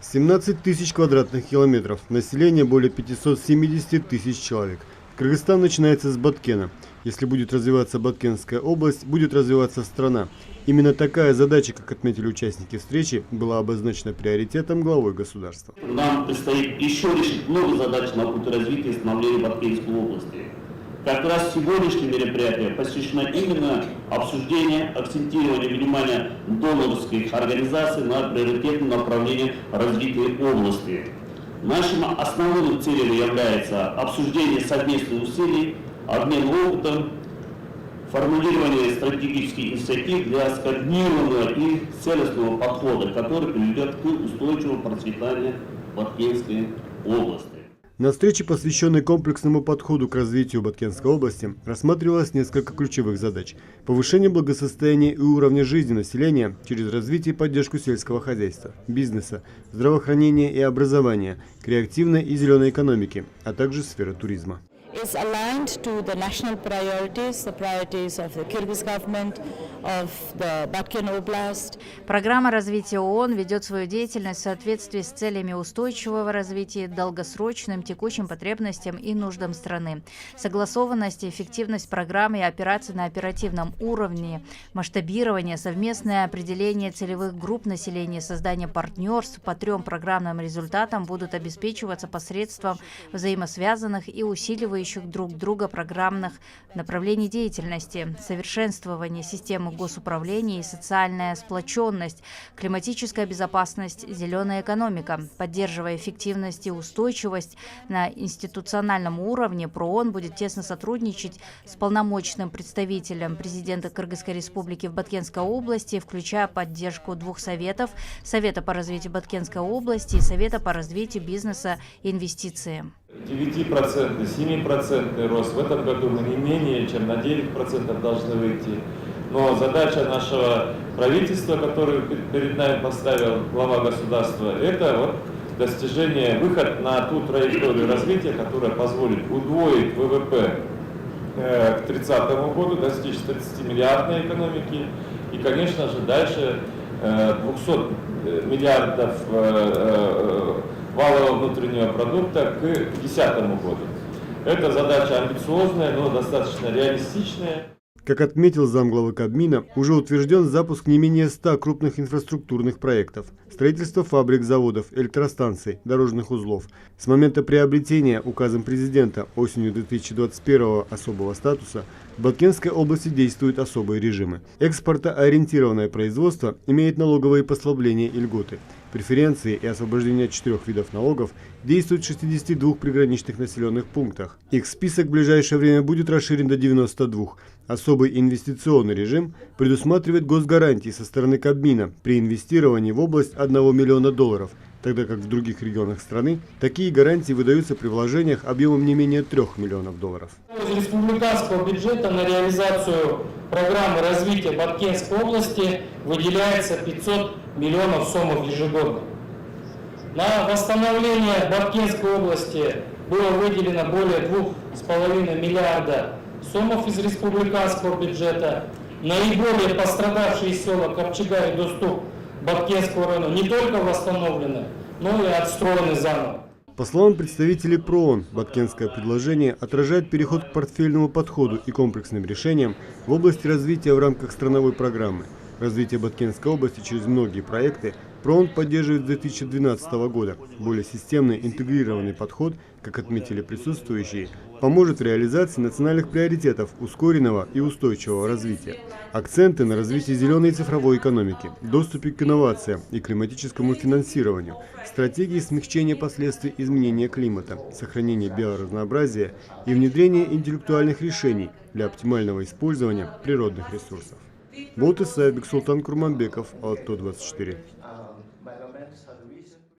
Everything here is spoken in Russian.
17 тысяч квадратных километров, население более 570 тысяч человек. Кыргызстан начинается с Баткена. Если будет развиваться Баткенская область, будет развиваться страна. Именно такая задача, как отметили участники встречи, была обозначена приоритетом главой государства. Нам предстоит еще решить много задач на пути развития и становления Баткенской области. Как раз сегодняшнее мероприятие посвящено именно обсуждению, акцентированию внимания донорских организаций на приоритетном направлении развития области. Нашим основным целью является обсуждение совместных усилий, обмен опытом, формулирование стратегических инициатив для скоординированного и целостного подхода, который приведет к устойчивому процветанию Баткенской области. На встрече, посвященной комплексному подходу к развитию Баткенской области, рассматривалось несколько ключевых задач. Повышение благосостояния и уровня жизни населения через развитие и поддержку сельского хозяйства, бизнеса, здравоохранения и образования, креативной и зеленой экономики, а также сферы туризма. Is aligned to the national priorities, the priorities of the Kyrgyz government, of the Batken Oblast. Программа развития ООН ведет свою деятельность в соответствии с целями устойчивого развития, долгосрочным текущим потребностям и нуждам страны. Согласованность и эффективность программы и операций на оперативном уровне, масштабирование, совместное определение целевых групп населения, создание партнерств по 3 программным результатам будут обеспечиваться посредством взаимосвязанных и усиливающих друг друга программных направлений деятельности, совершенствование системы госуправления и социальная сплоченность, климатическая безопасность, зеленая экономика. Поддерживая эффективность и устойчивость на институциональном уровне, ПРООН будет тесно сотрудничать с полномочным представителем президента Кыргызской республики в Баткенской области, включая поддержку 2 советов – Совета по развитию Баткенской области и Совета по развитию бизнеса и инвестиции. 9%, 7% рост. В этом году мы не менее чем на 9% должны выйти. Но задача нашего правительства, которую перед нами поставил глава государства, это достижение, выход на ту траекторию развития, которая позволит удвоить ВВП к 30 году, достичь 30-миллиардной экономики и, конечно же, дальше 200 миллиардов валового внутреннего продукта к 2010 году. Это задача амбициозная, но достаточно реалистичная. Как отметил замглавы Кабмина, уже утвержден запуск не менее 100 крупных инфраструктурных проектов. Строительство фабрик, заводов, электростанций, дорожных узлов. С момента приобретения указом президента осенью 2021 особого статуса в Баткенской области действуют особые режимы. Экспортоориентированное производство имеет налоговые послабления и льготы. Преференции и освобождение от 4 видов налогов действуют в 62 приграничных населенных пунктах. Их список в ближайшее время будет расширен до 92. Особый инвестиционный режим предусматривает госгарантии со стороны Кабмина при инвестировании в область $1 миллиона, тогда как в других регионах страны такие гарантии выдаются при вложениях объемом не менее $3 миллионов. Из республиканского бюджета на реализацию программы развития Баткенской области выделяется 500 миллионов сомов ежегодно. На восстановление Баткенской области было выделено более 2,5 миллиарда сомов из республиканского бюджета. Наиболее пострадавшие села Капчага и Доступ Баткенского района не только восстановлены, но и отстроены заново. По словам представителей ПРООН, баткенское предложение отражает переход к портфельному подходу и комплексным решениям в области развития в рамках страновой программы. Развитие Баткенской области через многие проекты ПРООН поддерживает с 2012 года. Более системный интегрированный подход, как отметили присутствующие, поможет в реализации национальных приоритетов ускоренного и устойчивого развития. Акценты на развитии зеленой и цифровой экономики, доступе к инновациям и климатическому финансированию, стратегии смягчения последствий изменения климата, сохранения биоразнообразия и внедрения интеллектуальных решений для оптимального использования природных ресурсов. Болт Исаев, Бексултан Курманбеков, Алто 24.